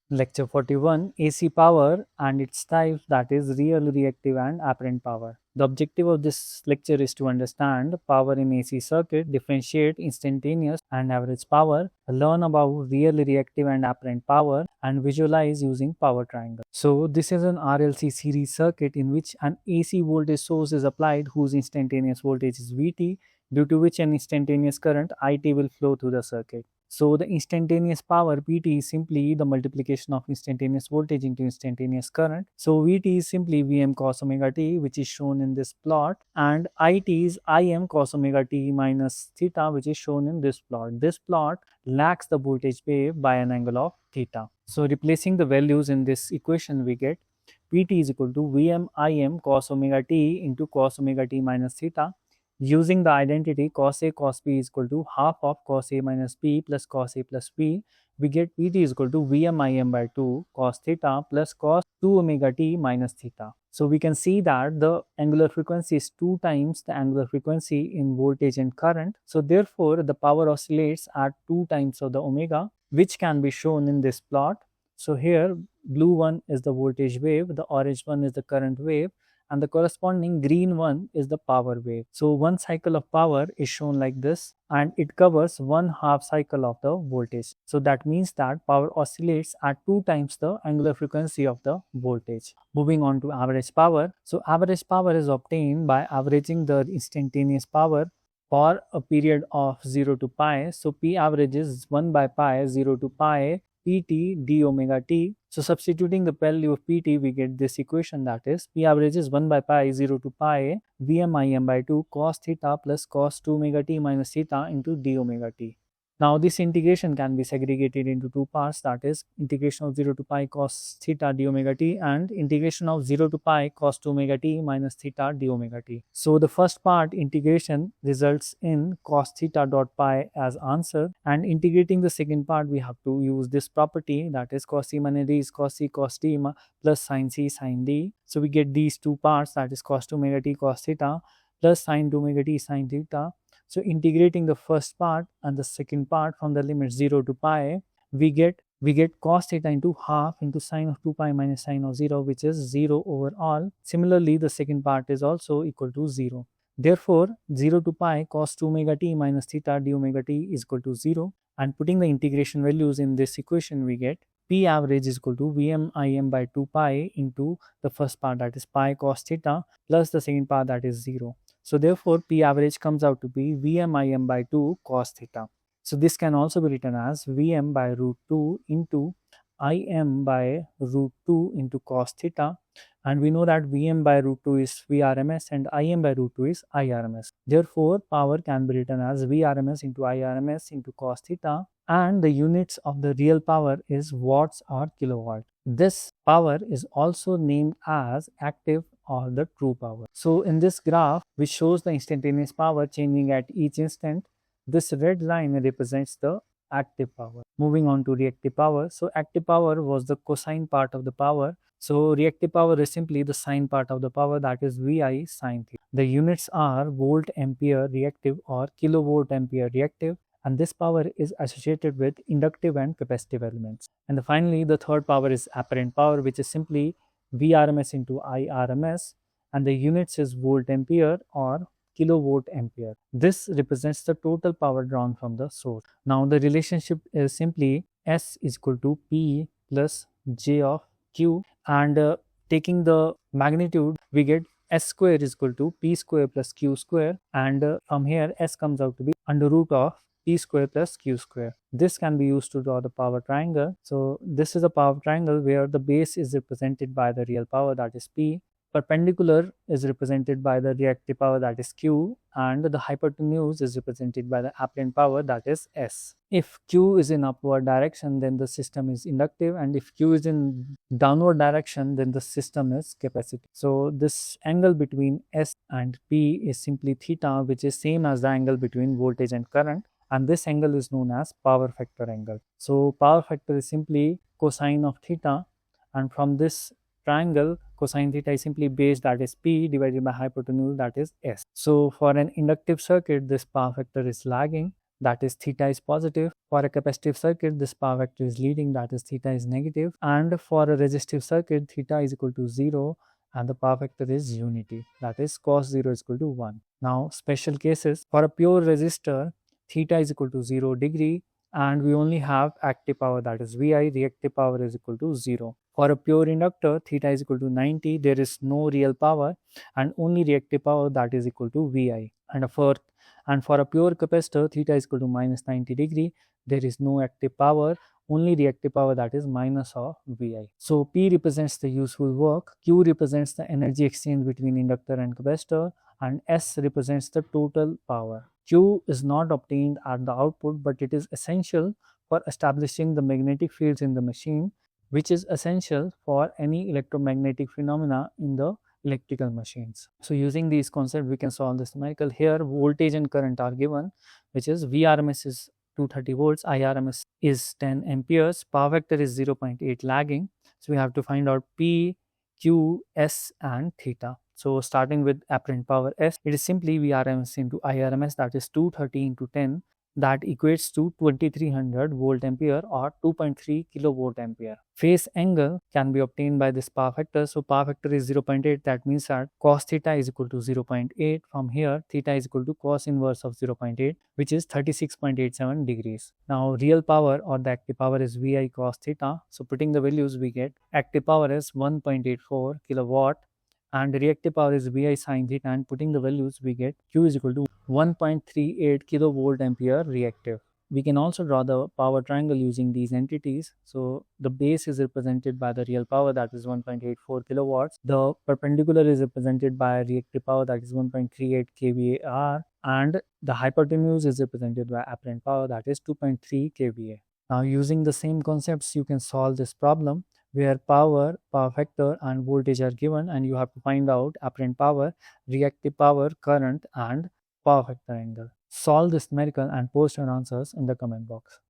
Lecture 41, AC power and its types, that is real, reactive and apparent power. The objective of this lecture is to understand power in AC circuit, differentiate instantaneous and average power, learn about real, reactive and apparent power, and visualize using power triangle. So this is an RLC series circuit in which an AC voltage source is applied whose instantaneous voltage is Vt, due to which an instantaneous current It will flow through the circuit. So the instantaneous power Pt is simply the multiplication of instantaneous voltage into instantaneous current. So Vt is simply Vm cos omega t, which is shown in this plot, and It is Im cos omega t minus theta, which is shown in this plot. This plot lags the voltage wave by an angle of theta. So replacing the values in this equation, we get Pt is equal to Vm Im cos omega t into cos omega t minus theta. Using the identity cos A cos B is equal to half of cos A minus B plus cos A plus B, we get Pt is equal to Vm Im by 2 cos theta plus cos 2 omega t minus theta. So we can see that the angular frequency is 2 times the angular frequency in voltage and current. So therefore, the power oscillates at 2 times of the omega, which can be shown in this plot. So here, blue one is the voltage wave, the orange one is the current wave, and the corresponding green one is the power wave. So one cycle of power is shown like this, and it covers 1/2 cycle of the voltage. So that means that power oscillates at 2 times the angular frequency of the voltage. Moving on to average power. So average power is obtained by averaging the instantaneous power for a period of 0 to pi. So P average is 1 by pi 0 to pi Pt d omega t. So substituting the value of Pt, we get this equation, that is P average is 1 by pi 0 to pi Vm Im by 2 cos theta plus cos 2 omega t minus theta into d omega t. Now this integration can be segregated into two parts, that is integration of 0 to pi cos theta d omega t and integration of 0 to pi cos 2 omega t minus theta d omega t. So the first part integration results in cos theta dot pi as answer, and integrating the second part we have to use this property, that is cos c minus d is cos c cos d plus sin c sin d. So we get these two parts, that is cos 2 omega t cos theta plus sin 2 omega t sin theta. So integrating the first part and the second part from the limit 0 to pi, we get cos theta into half into sine of 2 pi minus sine of 0, which is 0 over all. Similarly, the second part is also equal to 0. Therefore, 0 to pi cos 2 omega t minus theta d omega t is equal to 0. And putting the integration values in this equation, we get P average is equal to Vm Im by 2 pi into the first part, that is pi cos theta, plus the second part, that is 0. So therefore, P average comes out to be Vm Im by 2 cos theta. So this can also be written as Vm by root 2 into Im by root 2 into cos theta. And we know that Vm by root 2 is Vrms and Im by root 2 is Irms. Therefore, power can be written as Vrms into Irms into cos theta, and the units of the real power is watts or kilowatt. This power is also named as active or the true power. So in this graph, which shows the instantaneous power changing at each instant, this red line represents the active power. Moving on to reactive power. So active power was the cosine part of the power. So reactive power is simply the sine part of the power, that is Vi sine theta. The units are volt ampere reactive or kilovolt ampere reactive, and this power is associated with inductive and capacitive elements. And finally, the third power is apparent power, which is simply Vrms into Irms, and the units is volt ampere or kilovolt ampere. This represents the total power drawn from the source. Now the relationship is simply S is equal to P plus J of Q, and taking the magnitude, we get S square is equal to P square plus Q square, and from here S comes out to be under root of P square plus Q square. This can be used to draw the power triangle. So this is a power triangle where the base is represented by the real power, that is P, perpendicular is represented by the reactive power, that is Q, and the hypotenuse is represented by the apparent power, that is S. If Q is in upward direction, then the system is inductive, and if Q is in downward direction, then the system is capacitive. So this angle between S and P is simply theta, which is same as the angle between voltage and current, and this angle is known as power factor angle. So power factor is simply cosine of theta, and from this triangle, cosine theta is simply base, that is P, divided by hypotenuse, that is S. So for an inductive circuit, this power factor is lagging, that is theta is positive. For a capacitive circuit, this power vector is leading, that is theta is negative. And for a resistive circuit, theta is equal to 0 and the power vector is unity, that is cos 0 is equal to 1. Now, special cases, for a pure resistor, theta is equal to 0 degree and we only have active power, that is Vi, reactive power is equal to 0. For a pure inductor, theta is equal to 90, there is no real power and only reactive power, that is equal to Vi. And for a pure capacitor, theta is equal to minus 90 degree, there is no active power, only reactive power, that is minus of Vi. So P represents the useful work, Q represents the energy exchange between inductor and capacitor, and S represents the total power. Q is not obtained at the output, but it is essential for establishing the magnetic fields in the machine, which is essential for any electromagnetic phenomena in the electrical machines. So using these concepts, we can solve this numerical. Here, voltage and current are given, which is Vrms is 230 volts, Irms is 10 amperes, power vector is 0.8 lagging. So we have to find out P, Q, S and theta. So starting with apparent power S, it is simply Vrms into Irms, that is 230 into 10, that equates to 2300 volt ampere or 2.3 kilovolt ampere. Phase angle can be obtained by this power factor. So power factor is 0.8, that means that cos theta is equal to 0.8. From here, theta is equal to cos inverse of 0.8, which is 36.87 degrees. Now real power or the active power is Vi cos theta. So putting the values, we get active power is 1.84 kilowatt and reactive power is Vi sin theta, and putting the values, we get Q is equal to 1.38 kilovolt ampere reactive. We can also draw the power triangle using these entities. So the base is represented by the real power, that is 1.84 kilowatts. The perpendicular is represented by reactive power, that is 1.38 kVAr, and the hypotenuse is represented by apparent power, that is 2.3 kVA. Now using the same concepts, you can solve this problem where power, power factor and voltage are given, and you have to find out apparent power, reactive power, current and power factor angle. Solve this numerical and post your answers in the comment box.